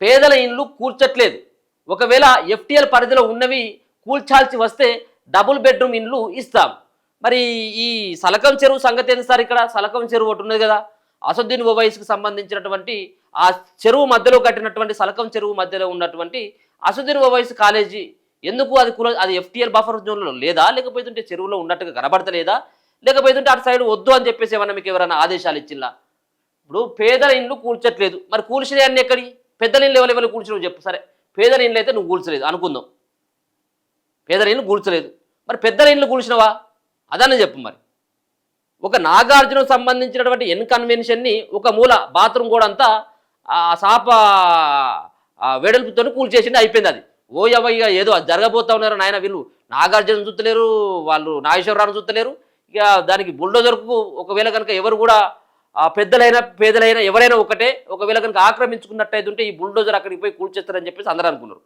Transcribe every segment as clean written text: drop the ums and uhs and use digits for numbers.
పేదల ఇండ్లు కూల్చట్లేదు. ఒకవేళ ఎఫ్టీఎల్ పరిధిలో ఉన్నవి కూల్చాల్సి వస్తే డబుల్ బెడ్రూమ్ ఇండ్లు ఇస్తాం. మరి ఈ సలకం చెరువు సంగతి ఏంటి సార్? ఇక్కడ సలకం చెరువు ఒకటి ఉన్నది కదా, అసదుద్దీన్ ఓవైసీకి సంబంధించినటువంటి ఆ చెరువు మధ్యలో కట్టినటువంటి సలకం చెరువు మధ్యలో ఉన్నటువంటి అసదుద్దీన్ ఓవైసీ కాలేజీ ఎందుకు అది ఎఫ్టీఎల్ బఫర్ జోన్లో లేదా, లేకపోతే చెరువులో ఉన్నట్టుగా కనబడతలేదా, లేకపోతే అటు సైడ్ వద్దు అని చెప్పేసి ఏమన్నా మీకు ఎవరైనా ఆదేశాలు ఇచ్చిల్లా? ఇప్పుడు పేదల ఇండ్లు కూల్చట్లేదు, మరి కూల్చినే అన్ని ఎక్కడి? పెద్దల ఇండ్లు ఎవరు కూల్చడం చెప్పు. సరే, పేదల ఇండ్లు అయితే నువ్వు కూల్చలేదు అనుకుందాం, పేదల ఇండ్లు కూల్చలేదు, మరి పెద్దల ఇండ్లు కూల్చినవా అదన్నీ చెప్పు. మరి ఒక నాగార్జునకు సంబంధించినటువంటి కన్వెన్షన్ని ఒక మూల బాత్రూమ్ కూడా అంతా సాప వెడల్పుతో కూల్చేసింది, అయిపోయింది. అది ఓ ఎవయ్య ఏదో జరగబోతా ఉన్నారు నాయన, వీళ్ళు నాగార్జున చూస్తలేరు, వాళ్ళు నాగేశ్వరరావు చూస్తలేరు. ఇక దానికి బుల్డోజర్కు ఒకవేళ కనుక ఎవరు కూడా పెద్దలైనా పేదలైనా ఎవరైనా ఒకటే, ఒకవేళ కనుక ఆక్రమించుకున్నట్టయితే ఉంటే ఈ బుల్డోజర్ అక్కడికి పోయి కూల్చేస్తారని చెప్పేసి అందరూ అనుకున్నారు.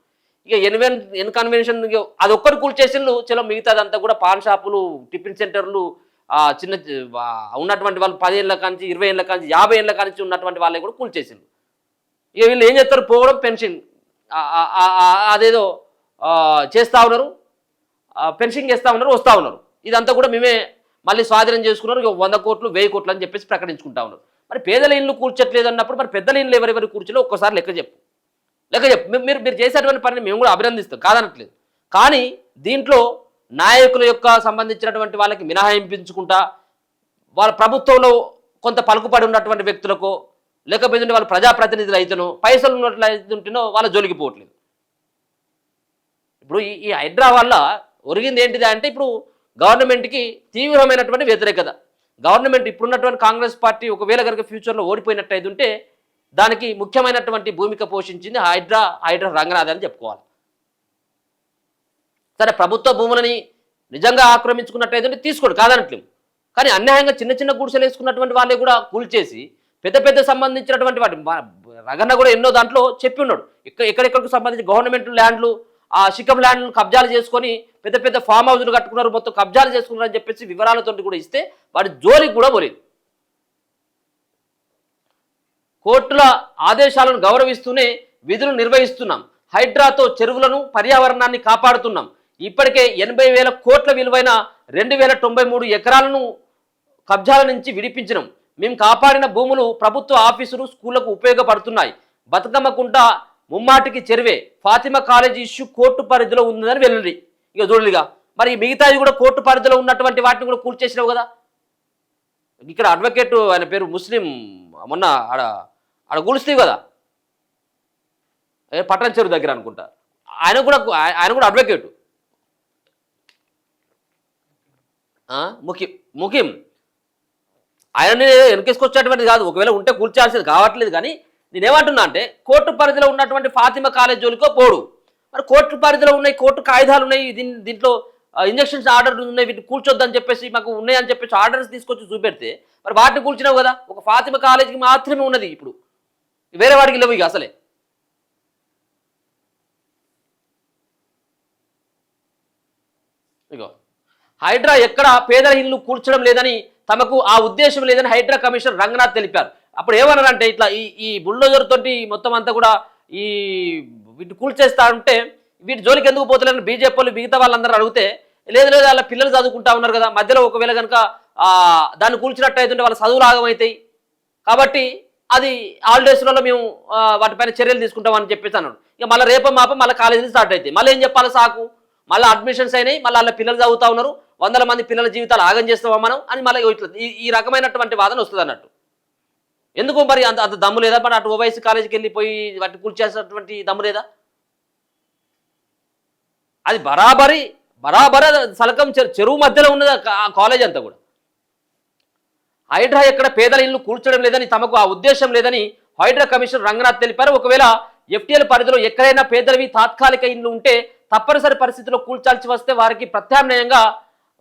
ఇక కన్వెన్షన్ అది ఒక్కటి కూల్చేసిండ్రు, చలో మిగతాదంతా కూడా పాన్ షాపులు, టిఫిన్ సెంటర్లు, చిన్న ఉన్నటువంటి వాళ్ళు 10 ఏళ్ళ కాంచి 20 ఏళ్ళ కాంచి 50 ఏళ్ళ కాంచి ఉన్నటువంటి వాళ్ళే కూడా కూల్చేసిండ్రు. ఇక వీళ్ళు ఏం చేస్తారు? పోవడం, పెన్షన్ అదేదో చేస్తూ ఉన్నారు, పెన్షన్ చేస్తూ ఉన్నారు, వస్తూ ఉన్నారు. ఇదంతా కూడా మేమే మళ్ళీ స్వాధీనం చేసుకున్నారు, ఇక 100 కోట్లు 1000 కోట్లు అని చెప్పేసి ప్రకటించుకుంటా ఉన్నారు. మరి పేదల ఇండ్లు కూర్చట్లేదు అన్నప్పుడు మరి పెద్దల ఇండ్లు ఎవరెవరు కూర్చోలో ఒక్కసారి లెక్క చెప్పు. మీరు చేసేటువంటి పనిని మేము కూడా అభినందిస్తాం, కాదనట్లేదు. కానీ దీంట్లో నాయకుల యొక్క సంబంధించినటువంటి వాళ్ళకి మినహాయింపించుకుంటా, వాళ్ళ ప్రభుత్వంలో కొంత పలుకుపడి ఉన్నటువంటి వ్యక్తులకు, లేకపోతే వాళ్ళ ప్రజాప్రతినిధులు అయితేనో, పైసలు ఉన్నట్లు అయితుంటేనో వాళ్ళ జోలికి పోవట్లేదు. ఇప్పుడు ఈ హైడ్రా వల్ల ఒరిగింది ఏంటిది అంటే, ఇప్పుడు గవర్నమెంట్కి తీవ్రమైనటువంటి వ్యతిరేకత. గవర్నమెంట్ ఇప్పుడున్నటువంటి కాంగ్రెస్ పార్టీ ఒకవేళ కనుక ఫ్యూచర్లో ఓడిపోయినట్టయితే ఉంటే దానికి ముఖ్యమైనటువంటి భూమిక పోషించింది హైడ్రా రంగనాథ్ అని చెప్పుకోవాలి. సరే, ప్రభుత్వ భూములని నిజంగా ఆక్రమించుకున్నట్టయితే తీసుకోండి, కాదనట్లేదు. కానీ అన్యాయంగా చిన్న చిన్న గుడిసెలు వేసుకున్నటువంటి వాళ్ళే కూడా కూల్చేసి పెద్ద సంబంధించినటువంటి వాటి రగన్న కూడా ఎన్నో దాంట్లో చెప్పి ఉన్నాడు. ఎక్కడెక్కడికి సంబంధించి గవర్నమెంట్ ల్యాండ్లు, ఆ శిఖం ల్యాండ్లు కబ్జాలు చేసుకొని పెద్ద ఫామ్ హౌస్లు కట్టుకున్నారు, మొత్తం కబ్జాలు చేసుకున్నారు అని చెప్పేసి వివరాలతో కూడా ఇస్తే వాడి జోలికి కూడా పోలేదు. కోర్టుల ఆదేశాలను గౌరవిస్తూనే విధులు నిర్వహిస్తున్నాం, హైడ్రాతో చెరువులను, పర్యావరణాన్ని కాపాడుతున్నాం. ఇప్పటికే 80,000 కోట్ల విలువైన 2,093 ఎకరాలను కబ్జాల నుంచి విడిపించినాం. మేము కాపాడిన భూములు ప్రభుత్వ ఆఫీసులు, స్కూళ్లకు ఉపయోగపడుతున్నాయి. బతుకమ్మకుంట ముమ్మాటికి చెరువే, ఫాతిమా కాలేజీ ఇష్యూ కోర్టు పరిధిలో ఉందని వెళ్ళండి. ఇక చూడలిగా మరి మిగతాది కూడా కోర్టు పరిధిలో ఉన్నటువంటి వాటిని కూడా కూల్చేసినావు కదా. ఇక్కడ అడ్వకేట్ ఆయన పేరు ముస్లిం, మొన్న ఆడ కూల్స్తేవి కదా, పట్టణ చెరువు దగ్గర అనుకుంటా. ఆయన కూడా అడ్వకేటు, ముఖ్యం. ఆయన వెనకేసుకొచ్చేటువంటిది కాదు, ఒకవేళ ఉంటే కూల్చాల్సింది కావట్లేదు. కానీ నేనేమంటున్నా అంటే, కోర్టు పరిధిలో ఉన్నటువంటి ఫాతిమా కాలేజ్ జోలికో పోడు. మరి కోర్టు పరిధిలో ఉన్నాయి, కోర్టు కాయిదాలు ఉన్నాయి, దీంట్లో ఇంజక్షన్స్ ఆర్డర్ ఉన్నాయి, వీటిని కూల్చొద్దని చెప్పేసి మాకు ఉన్నాయని చెప్పేసి ఆర్డర్స్ తీసుకొచ్చి చూపెడితే మరి వాటిని కూల్చినావు కదా. ఒక ఫాతిమా కాలేజీకి మాత్రమే ఉన్నది, ఇప్పుడు వేరే వాడికి లేవు ఇక అసలే. ఇగో హైడ్రా ఎక్కడ పేదల ఇల్లు కూల్చడం లేదని, తమకు ఆ ఉద్దేశం లేదని హైడ్రా కమిషనర్ రంగనాథ్ తెలిపారు. అప్పుడు ఏమన్నారంటే, ఇట్లా ఈ బుల్డోజర్ తోటి మొత్తం అంతా కూడా వీటిని కూల్చేస్తా ఉంటే వీటి జోలికి ఎందుకు పోతలేని బీజేపీ వాళ్ళు మిగతా వాళ్ళందరూ అడిగితే, లేదు వాళ్ళ పిల్లలు చదువుకుంటా ఉన్నారు కదా, మధ్యలో ఒకవేళ కనుక దాన్ని కూల్చినట్టయితుంటే వాళ్ళ చదువులు ఆగమవుతాయి, కాబట్టి అది హాలిడేస్లలో మేము వాటిపైన చర్యలు తీసుకుంటామని చెప్పేసి అన్నాడు. ఇక మళ్ళీ రేప మాప మళ్ళీ కాలేజీలు స్టార్ట్ అవుతాయి, మళ్ళీ ఏం చెప్పాలి సాకు, మళ్ళీ అడ్మిషన్స్ అయినాయి, మళ్ళీ వాళ్ళ పిల్లలు చదువుతా ఉన్నారు, 100 మంది పిల్లల జీవితాలు ఆగం చేస్తామా మనం అని మళ్ళీ ఇట్లా ఈ రకమైనటువంటి వాదన వస్తుంది అన్నట్టు. ఎందుకు మరి అంత దమ్ము లేదా? మరి అటు ఓవైసీ కాలేజీకి వెళ్ళిపోయి వాటిని కూల్చేసినటువంటి దమ్ము లేదా? అది బరాబరి సలకం చెరువు మధ్యలో ఉన్నది ఆ కాలేజ్ అంతా కూడా. హైడ్రా ఎక్కడ పేదల ఇల్లు కూల్చడం లేదని, తమకు ఆ ఉద్దేశం లేదని హైడ్రా కమిషనర్ రంగనాథ్ తెలిపారు. ఒకవేళ ఎఫ్టీఎల్ పరిధిలో ఎక్కడైనా పేదలవి తాత్కాలిక ఇల్లు ఉంటే తప్పనిసరి పరిస్థితిలో కూల్చాల్సి వస్తే వారికి ప్రత్యామ్నాయంగా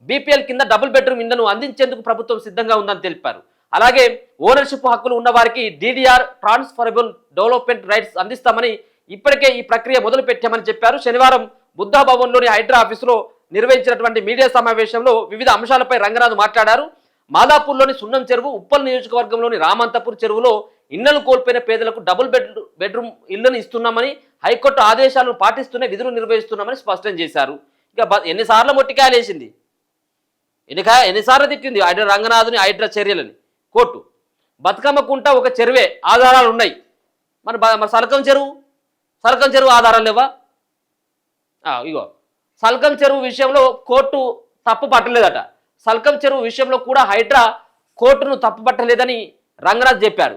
బీపీఎల్ కింద డబుల్ బెడ్రూమ్ ఇళ్లను అందించేందుకు ప్రభుత్వం సిద్ధంగా ఉందని తెలిపారు. అలాగే ఓనర్షిప్ హక్కులు ఉన్న వారికి DDR ట్రాన్స్ఫరబుల్ డెవలప్మెంట్ రైట్స్ అందిస్తామని ఇప్పటికే ఈ ప్రక్రియ మొదలు పెట్టామని చెప్పారు. శనివారం బుద్ధా భవన్లోని హైడ్రా ఆఫీసులో నిర్వహించినటువంటి మీడియా సమావేశంలో వివిధ అంశాలపై రంగనాథ్ మాట్లాడారు. మాదాపూర్లోని సున్నం చెరువు, ఉప్పల్ నియోజకవర్గంలోని రామంతపూర్ చెరువులో ఇళ్లను కోల్పోయిన పేదలకు డబుల్ బెడ్రూమ్ ఇళ్లను ఇస్తున్నామని హైకోర్టు ఆదేశాలను పాటిస్తూనే విధులు నిర్వహిస్తున్నామని స్పష్టం చేశారు. ఇక ఎన్నిసార్లు మొట్టికాయలు వేసింది, ఎన్నిసార్లు తిట్టింది హైడ్రా రంగనాథుని హైడ్రా చర్యలని కోర్టు. బతుకమ్మ కుంట ఒక చెరువే, ఆధారాలు ఉన్నాయి. మన సలకం చెరువు ఆధారాలు లేవా? ఇగో సల్కం చెరువు విషయంలో కోర్టు తప్పు పట్టలేదట. సల్కం చెరువు విషయంలో కూడా హైడ్రా కోర్టును తప్పు పట్టలేదని రంగనాథ్ చెప్పాడు.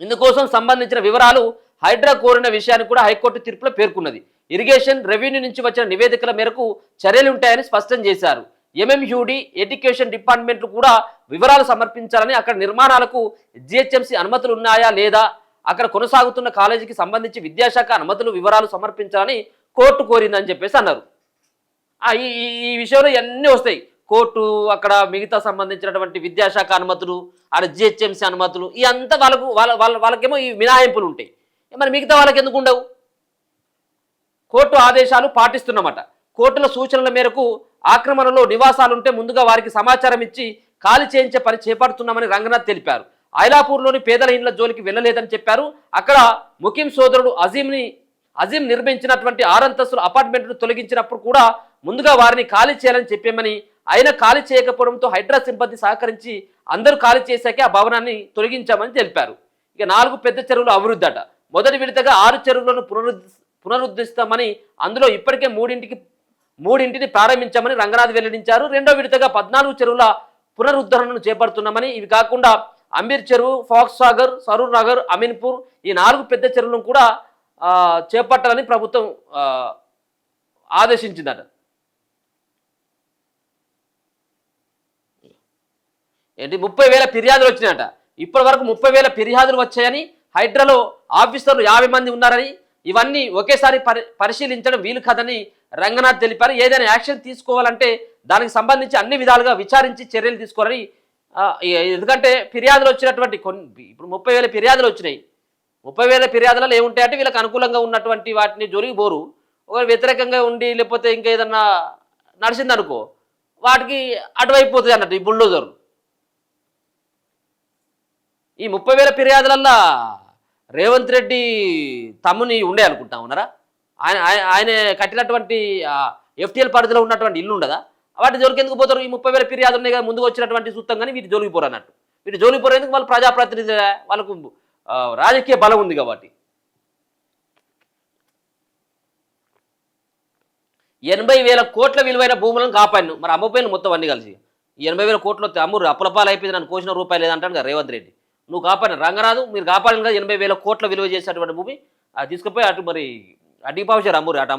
ఇందుకోసం సంబంధించిన వివరాలు హైడ్రా కోరిన విషయాన్ని కూడా హైకోర్టు తీర్పులో పేర్కొన్నది. ఇరిగేషన్, రెవెన్యూ నుంచి వచ్చిన నివేదికల మేరకు చర్యలు ఉంటాయని స్పష్టం చేశారు. ఎంఎంయూడి, ఎడ్యుకేషన్ డిపార్ట్మెంట్లు కూడా వివరాలు సమర్పించాలని, అక్కడ నిర్మాణాలకు జిహెచ్ఎంసీ అనుమతులు ఉన్నాయా లేదా, అక్కడ కొనసాగుతున్న కాలేజీకి సంబంధించి విద్యాశాఖ అనుమతులు వివరాలు సమర్పించాలని కోర్టు కోరిందని చెప్పేసి అన్నారు. ఈ విషయంలో ఇవన్నీ వస్తాయి. కోర్టు, అక్కడ మిగతా సంబంధించినటువంటి విద్యాశాఖ అనుమతులు, అక్కడ జిహెచ్ఎంసీ అనుమతులు, ఈ అంతా వాళ్ళకేమో ఈ మినహాయింపులు ఉంటాయి. మరి మిగతా వాళ్ళకి ఎందుకు ఉండవు? కోర్టు ఆదేశాలు పాటిస్తున్నమాట. కోర్టుల సూచనల మేరకు ఆక్రమణలో నివాసాలుంటే ముందుగా వారికి సమాచారం ఇచ్చి ఖాళీ చేయించే పని చేపడుతున్నామని రంగనాథ్ తెలిపారు. ఐలాపూర్లోని పేదల ఇండ్ల జోలికి వెళ్ళలేదని చెప్పారు. అక్కడ ముఖీం సోదరుడు అజీం నిర్మించినటువంటి 6 అంతస్తుల అపార్ట్మెంట్ను తొలగించినప్పుడు కూడా ముందుగా వారిని ఖాళీ చేయాలని చెప్పామని, అయినా ఖాళీ చేయకపోవడంతో హైడ్రా సిబ్బంది సహకరించి అందరూ ఖాళీ చేశాకే ఆ భవనాన్ని తొలగించామని తెలిపారు. ఇక 4 పెద్ద చెరువులు అభివృద్ధి అట. మొదటి విడతగా 6 చెరువులను పునరుద్ధరిస్తామని, అందులో ఇప్పటికే మూడింటిని ప్రారంభించామని రంగనాథ్ వెల్లడించారు. రెండో విడతగా 14 చెరువుల పునరుద్ధరణను చేపడుతున్నామని, ఇవి కాకుండా అంబీర్ చెరువు, ఫాక్స్ సాగర్, సరూర్ నగర్, అమీన్పూర్, ఈ 4 పెద్ద చెరువులను కూడా చేపట్టాలని ప్రభుత్వం ఆదేశించిందట. ఏంటి 30,000 ఫిర్యాదులు వచ్చినాయట. ఇప్పటి వరకు 30,000 ఫిర్యాదులు వచ్చాయని, హైడ్రాలో ఆఫీసర్లు 50 మంది ఉన్నారని, ఇవన్నీ ఒకేసారి పరిశీలించడం వీలు కాదని రంగనాథ్ తెలిపారు. ఏదైనా యాక్షన్ తీసుకోవాలంటే దానికి సంబంధించి అన్ని విధాలుగా విచారించి చర్యలు తీసుకోవాలని. ఎందుకంటే ఫిర్యాదులు వచ్చినటువంటి ఇప్పుడు 30,000 ఫిర్యాదులు వచ్చినాయి. 30,000 ఫిర్యాదులలో ఏముంటాయంటే వీళ్ళకి అనుకూలంగా ఉన్నటువంటి వాటిని జోలికి పోరు. ఒక వ్యతిరేకంగా ఉండి లేకపోతే ఇంకా ఏదన్నా నడిచిందనుకో వాటికి అటువైపోతుంది అన్నట్టు ఈ బుల్డోజర్. ఈ 30,000 ఫిర్యాదులల్లో రేవంత్ రెడ్డి తమ్ముని ఉండే అనుకుంటా ఉన్నారా? ఆయన కట్టినటువంటి ఎఫ్టీఎల్ పరిధిలో ఉన్నటువంటి ఇల్లు ఉండదా? వాటి జోలికి ఎందుకు పోతారు? ఈ 30,000 ఫిర్యాదులు ఉన్నాయి కదా, ముందుకు వచ్చినటువంటి చూస్తాం కానీ వీటి జోలికి పోరు అన్నట్టు. వీటి జోలికి పోరు ఎందుకు? వాళ్ళు ప్రజాప్రతినిధి, వాళ్ళకు రాజకీయ బలం ఉంది కాబట్టి. 80,000 కోట్ల విలువైన భూములను కాపాడిను. మరి అమ్మపోయిన మొత్తం అన్ని కలిసి ఈ 80,000 కోట్లు వస్తే అమ్మురు అప్పులపాలు అయిపోయింది, నన్ను కోసిన రూపాయలు లేదంటాను కదా రేవంత్ రెడ్డి. నువ్వు కాపాడిన రంగనాథు, మీరు కాపాడిన కదా 80,000 కోట్ల విలువ చేసేటువంటి భూమి తీసుకుపోయి అటు మరి అడ్డికి పావుచారు అమ్మురు. అటు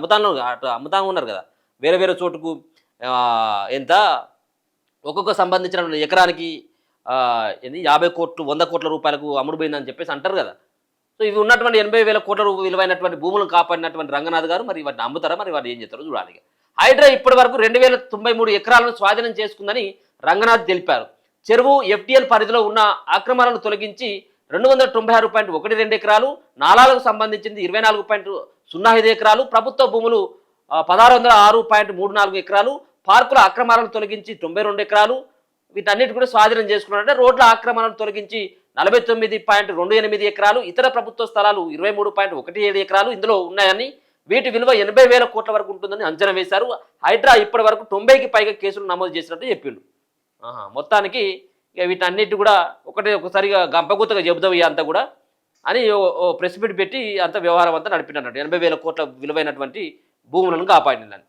అమ్ముతా ఉన్నారు కదా వేరే వేరే చోటుకు. ఎంత ఒక్కొక్క సంబంధించిన ఎకరానికి 50 కోట్లు 100 కోట్ల రూపాయలకు అమ్ముడుపోయిందని చెప్పేసి అంటారు కదా. సో ఇవి ఉన్నటువంటి 80,000 కోట్ల విలువైనటువంటి భూములను కాపాడినటువంటి రంగనాథ్ గారు మరి వాటిని అమ్ముతారా, మరి వాటి ఏం చేస్తారో చూడాలి. హైడ్రా ఇప్పటి వరకు 2,093 ఎకరాలను స్వాధీనం చేసుకుందని రంగనాథ్ తెలిపారు. చెరువు ఎఫ్టీఎల్ పరిధిలో ఉన్న ఆక్రమణలను తొలగించి 296.12 ఎకరాలు, నాలాలకు సంబంధించింది 24.05 ఎకరాలు, ప్రభుత్వ భూములు 1606.34 ఎకరాలు, పార్కుల ఆక్రమణలను తొలగించి 92 ఎకరాలు, వీటన్నిటి కూడా స్వాధీనం చేసుకున్నారంటే రోడ్ల ఆక్రమణను తొలగించి 49.28 ఎకరాలు, ఇతర ప్రభుత్వ స్థలాలు 23.17 ఎకరాలు ఇందులో ఉన్నాయని, వీటి విలువ 80,000 కోట్ల వరకు ఉంటుందని అంచనా వేశారు. హైడ్రా ఇప్పటి వరకు 90కి పైగా కేసులు నమోదు చేసినట్టు చెప్పిండు. మొత్తానికి ఇక వీటన్నిటి కూడా ఒకసారిగా గంపగుత్తగా చెబుతావు అంతా కూడా అని ప్రెస్ మీట్ పెట్టి అంత వ్యవహారం అంతా నడిపినట్టు 80,000 కోట్ల విలువైనటువంటి భూములను కాపాడినని.